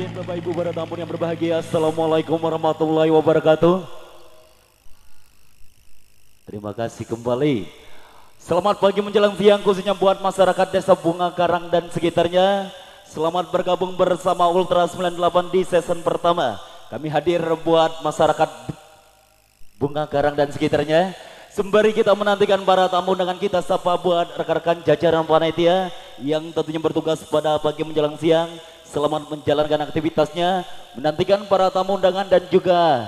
Hadirin Bapak Ibu para tamu yang berbahagia, Assalamualaikum warahmatullahi wabarakatuh. Terima kasih kembali. Selamat pagi menjelang siang khususnya buat masyarakat Desa Bunga Karang dan sekitarnya. Selamat bergabung bersama Ultra 98 di season pertama. Kami hadir buat masyarakat Bunga Karang dan sekitarnya. Sembari kita menantikan para tamu dengan kita sapa buat rekan-rekan jajaran panitia yang tentunya bertugas pada pagi menjelang siang. Selamat menjalankan aktivitasnya, menantikan para tamu undangan dan juga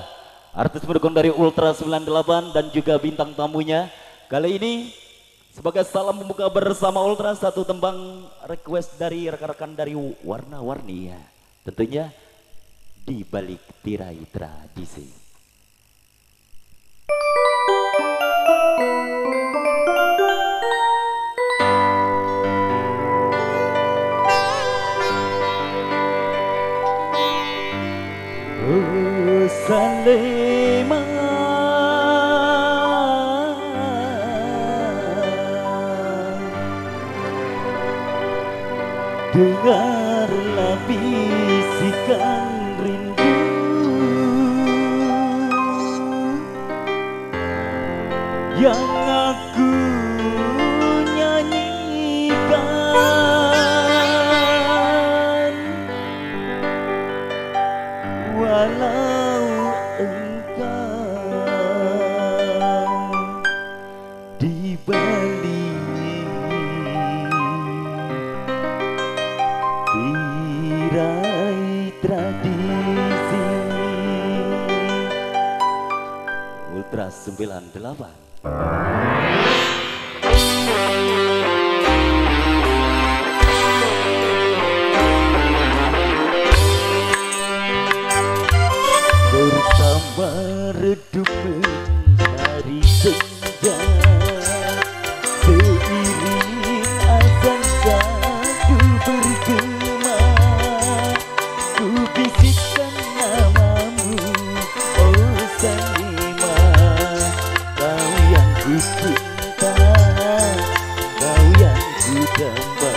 artis pendukung dari Ultra 98 dan juga bintang tamunya. Kali ini sebagai salam pembuka bersama Ultra, satu tembang request dari rekan-rekan dari warna-warni ya. Tentunya di balik tirai tradisi. Salema dengarlah bisikan rindu yang aku nyanyikan, walau engkau di balik tirai tradisi. Ultra 98. Bersama redup mencari senja, seiring azan sadu bergema, ku bisikkan namamu, oh Salima. Kau yang ku cinta, kau yang ku damba.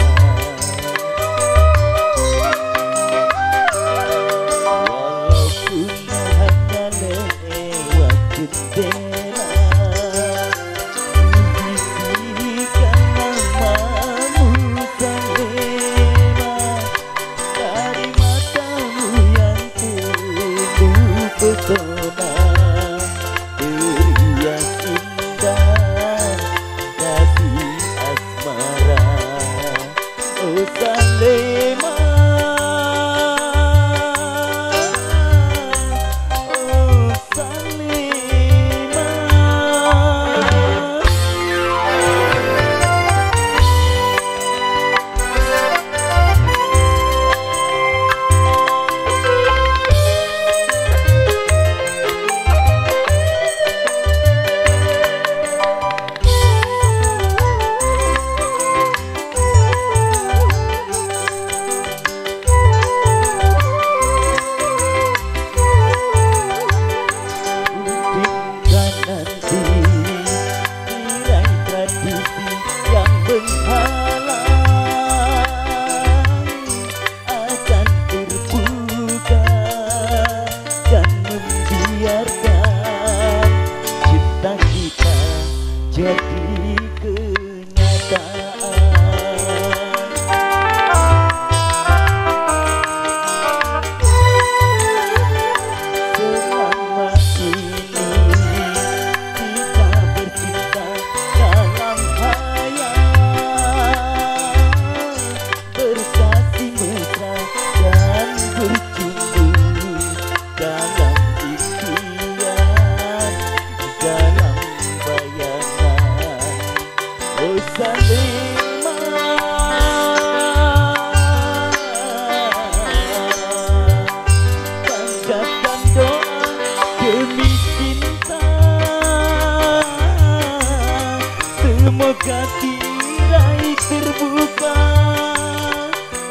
Semoga tirai terbuka,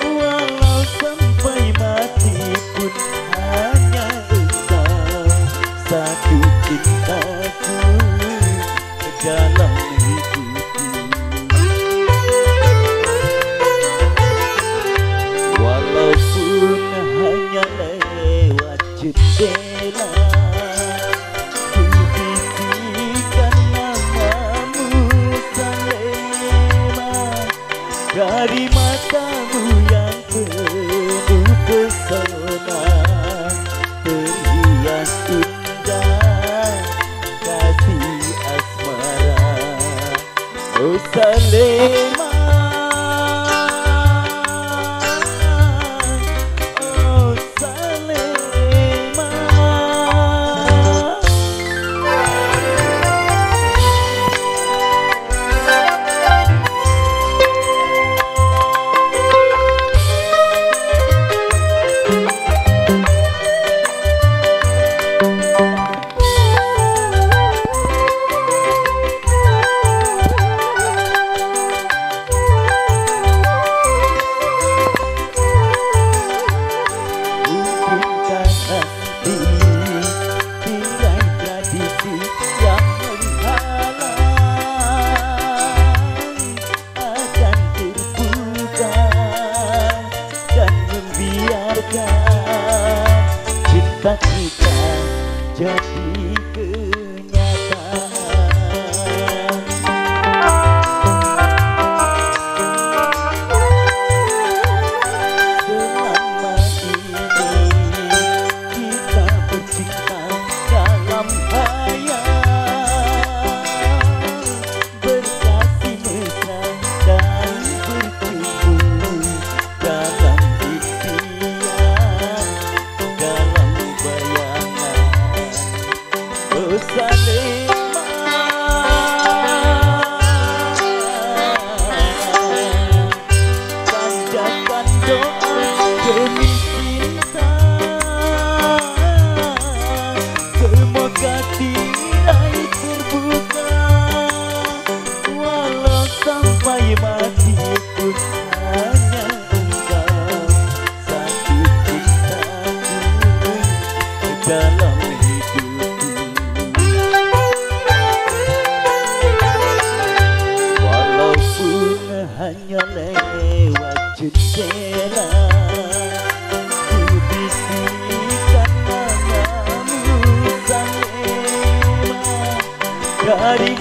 walau sampai mati pun hanya engkau satu cintaku dalam hidupku. Walaupun hanya dari matamu yang penuh pesona, terhias indah kasih asmara. Oh Salema, oh Salema. Cinta kita jadi kenyataan. Selama ini kita bercinta dalam hayal, berkasih mesra dan berkumpul dalam impian, dalam bayangan. Oh Salema, panjatkan doa demi cinta, semoga tirai terbuka, walau sampai mati pun hanya engkau satu cintaku dalam hidupku. Walaupun hanya lewat jendela, ku bisikan namamu Salema. Dari